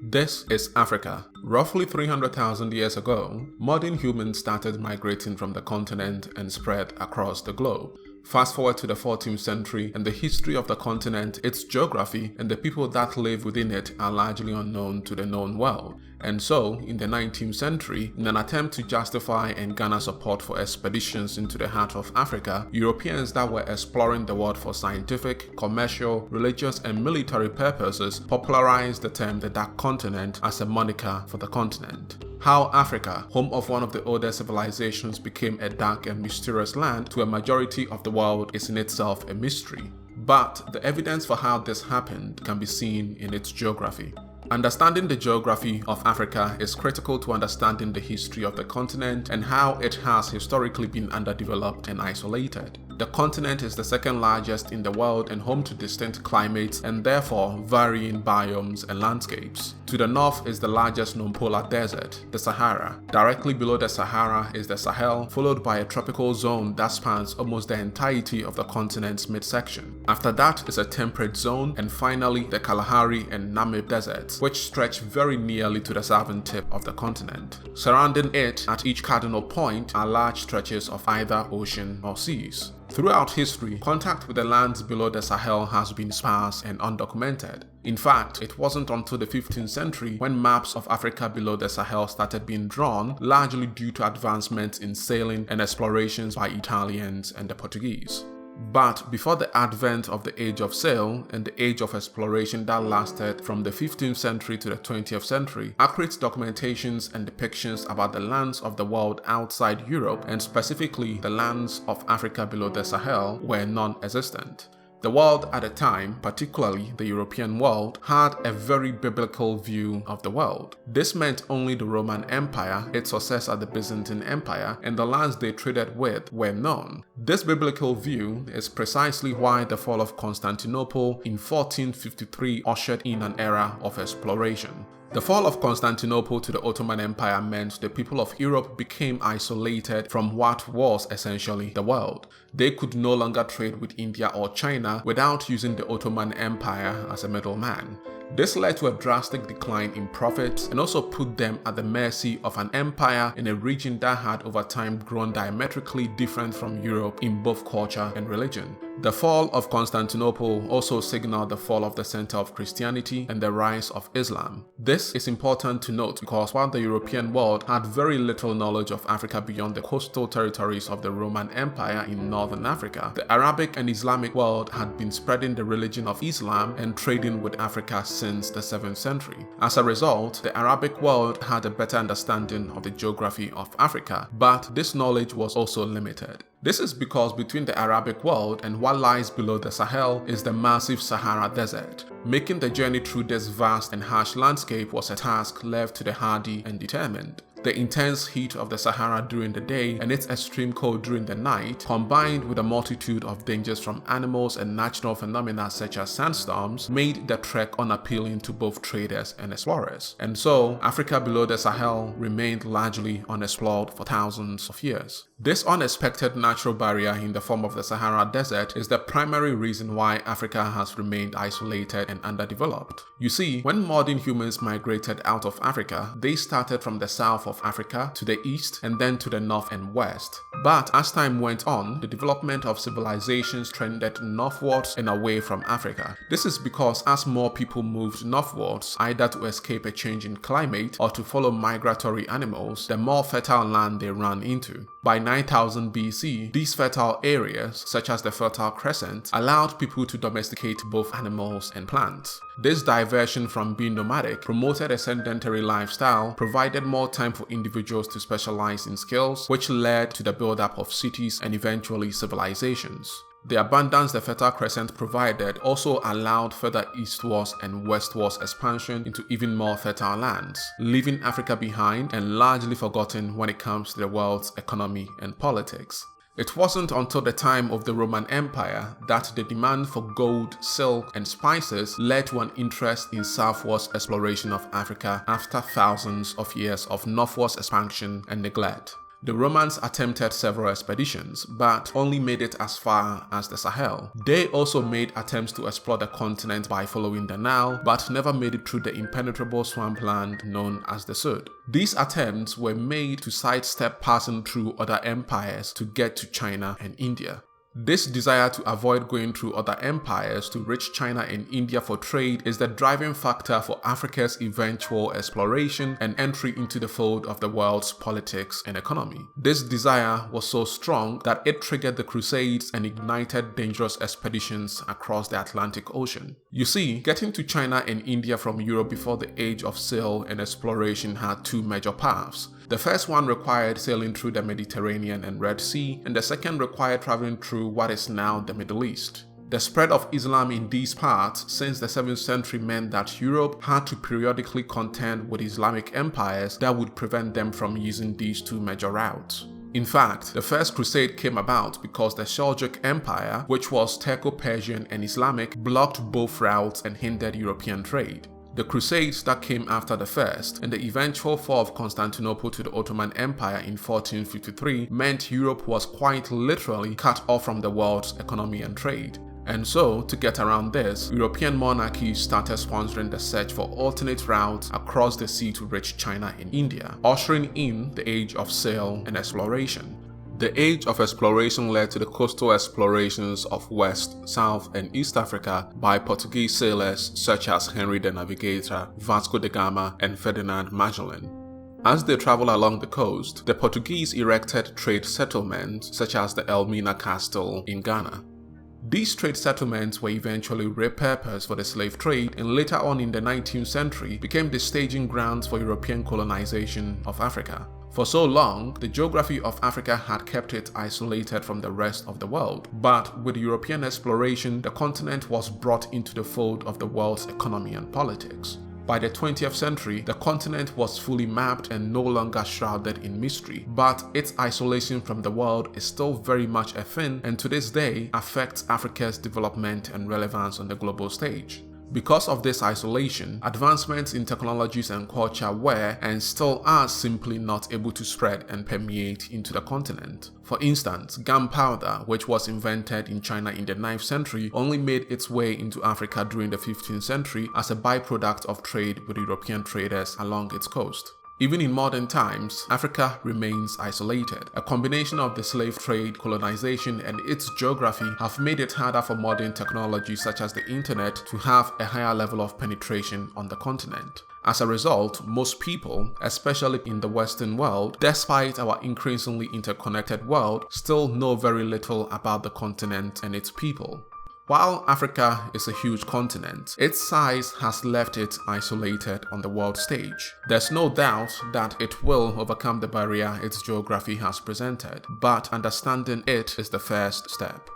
This is Africa. Roughly 300,000 years ago, modern humans started migrating from the continent and spread across the globe. Fast forward to the 14th century, and the history of the continent, its geography, and the people that live within it are largely unknown to the known world. And so, in the 19th century, in an attempt to justify and garner support for expeditions into the heart of Africa, Europeans that were exploring the world for scientific, commercial, religious, and military purposes popularized the term the Dark Continent as a moniker for the continent. How Africa, home of one of the oldest civilizations, became a dark and mysterious land to a majority of the world is in itself a mystery. But the evidence for how this happened can be seen in its geography. Understanding the geography of Africa is critical to understanding the history of the continent and how it has historically been underdeveloped and isolated. The continent is the second largest in the world and home to distinct climates and therefore varying biomes and landscapes. To the north is the largest known polar desert, the Sahara. Directly below the Sahara is the Sahel, followed by a tropical zone that spans almost the entirety of the continent's midsection. After that is a temperate zone, and finally the Kalahari and Namib deserts, which stretch very nearly to the southern tip of the continent. Surrounding it at each cardinal point are large stretches of either ocean or seas. Throughout history, contact with the lands below the Sahel has been sparse and undocumented. In fact, it wasn't until the 15th century when maps of Africa below the Sahel started being drawn, largely due to advancements in sailing and explorations by Italians and the Portuguese. But before the advent of the age of sail and the age of exploration that lasted from the 15th century to the 20th century, accurate documentations and depictions about the lands of the world outside Europe, and specifically the lands of Africa below the Sahel, were non-existent. The world at the time, particularly the European world, had a very biblical view of the world. This meant only the Roman Empire, its successor the Byzantine Empire, and the lands they traded with were known. This biblical view is precisely why the fall of Constantinople in 1453 ushered in an era of exploration. The fall of Constantinople to the Ottoman Empire meant the people of Europe became isolated from what was essentially the world. They could no longer trade with India or China without using the Ottoman Empire as a middleman. This led to a drastic decline in profits and also put them at the mercy of an empire in a region that had over time grown diametrically different from Europe in both culture and religion. The fall of Constantinople also signaled the fall of the center of Christianity and the rise of Islam. This is important to note because while the European world had very little knowledge of Africa beyond the coastal territories of the Roman Empire in northern Africa, the Arabic and Islamic world had been spreading the religion of Islam and trading with Africa since the 7th century. As a result, the Arabic world had a better understanding of the geography of Africa, but this knowledge was also limited. This is because between the Arabic world and what lies below the Sahel is the massive Sahara Desert. Making the journey through this vast and harsh landscape was a task left to the hardy and determined. The intense heat of the Sahara during the day and its extreme cold during the night, combined with a multitude of dangers from animals and natural phenomena such as sandstorms, made the trek unappealing to both traders and explorers. And so, Africa below the Sahel remained largely unexplored for thousands of years. This unexpected natural barrier in the form of the Sahara Desert is the primary reason why Africa has remained isolated and underdeveloped. You see, when modern humans migrated out of Africa, they started from the south of Africa to the east and then to the north and west. But as time went on, the development of civilizations trended northwards and away from Africa. This is because as more people moved northwards, either to escape a change in climate or to follow migratory animals, the more fertile land they ran into. By 9000 BC, these fertile areas, such as the Fertile Crescent, allowed people to domesticate both animals and plants. This diversion from being nomadic promoted a sedentary lifestyle, provided more time for individuals to specialize in skills, which led to the buildup of cities and eventually civilizations. The abundance the Fertile Crescent provided also allowed further eastwards and westwards expansion into even more fertile lands, leaving Africa behind and largely forgotten when it comes to the world's economy and politics. It wasn't until the time of the Roman Empire that the demand for gold, silk, and spices led to an interest in southwards exploration of Africa after thousands of years of northwards expansion and neglect. The Romans attempted several expeditions, but only made it as far as the Sahel. They also made attempts to explore the continent by following the Nile, but never made it through the impenetrable swampland known as the Sud. These attempts were made to sidestep passing through other empires to get to China and India. This desire to avoid going through other empires to reach China and India for trade is the driving factor for Africa's eventual exploration and entry into the fold of the world's politics and economy. This desire was so strong that it triggered the Crusades and ignited dangerous expeditions across the Atlantic Ocean. You see, getting to China and India from Europe before the age of sail and exploration had two major paths. The first one required sailing through the Mediterranean and Red Sea, and the second required traveling through what is now the Middle East. The spread of Islam in these parts since the 7th century meant that Europe had to periodically contend with Islamic empires that would prevent them from using these two major routes. In fact, the First Crusade came about because the Seljuk Empire, which was Turco-Persian and Islamic, blocked both routes and hindered European trade. The Crusades that came after the first and the eventual fall of Constantinople to the Ottoman Empire in 1453 meant Europe was quite literally cut off from the world's economy and trade. And so, to get around this, European monarchies started sponsoring the search for alternate routes across the sea to reach China and India, ushering in the age of sail and exploration. The age of exploration led to the coastal explorations of West, South, and East Africa by Portuguese sailors such as Henry the Navigator, Vasco da Gama, and Ferdinand Magellan. As they traveled along the coast, the Portuguese erected trade settlements such as the Elmina Castle in Ghana. These trade settlements were eventually repurposed for the slave trade and later on in the 19th century became the staging grounds for European colonization of Africa. For so long, the geography of Africa had kept it isolated from the rest of the world, but with European exploration, the continent was brought into the fold of the world's economy and politics. By the 20th century, the continent was fully mapped and no longer shrouded in mystery, but its isolation from the world is still very much a thing and to this day affects Africa's development and relevance on the global stage. Because of this isolation, advancements in technologies and culture were and still are simply not able to spread and permeate into the continent. For instance, gunpowder, which was invented in China in the 9th century, only made its way into Africa during the 15th century as a byproduct of trade with European traders along its coast. Even in modern times, Africa remains isolated. A combination of the slave trade, colonization, and its geography have made it harder for modern technology such as the internet to have a higher level of penetration on the continent. As a result, most people, especially in the Western world, despite our increasingly interconnected world, still know very little about the continent and its people. While Africa is a huge continent, its size has left it isolated on the world stage. There's no doubt that it will overcome the barrier its geography has presented, but understanding it is the first step.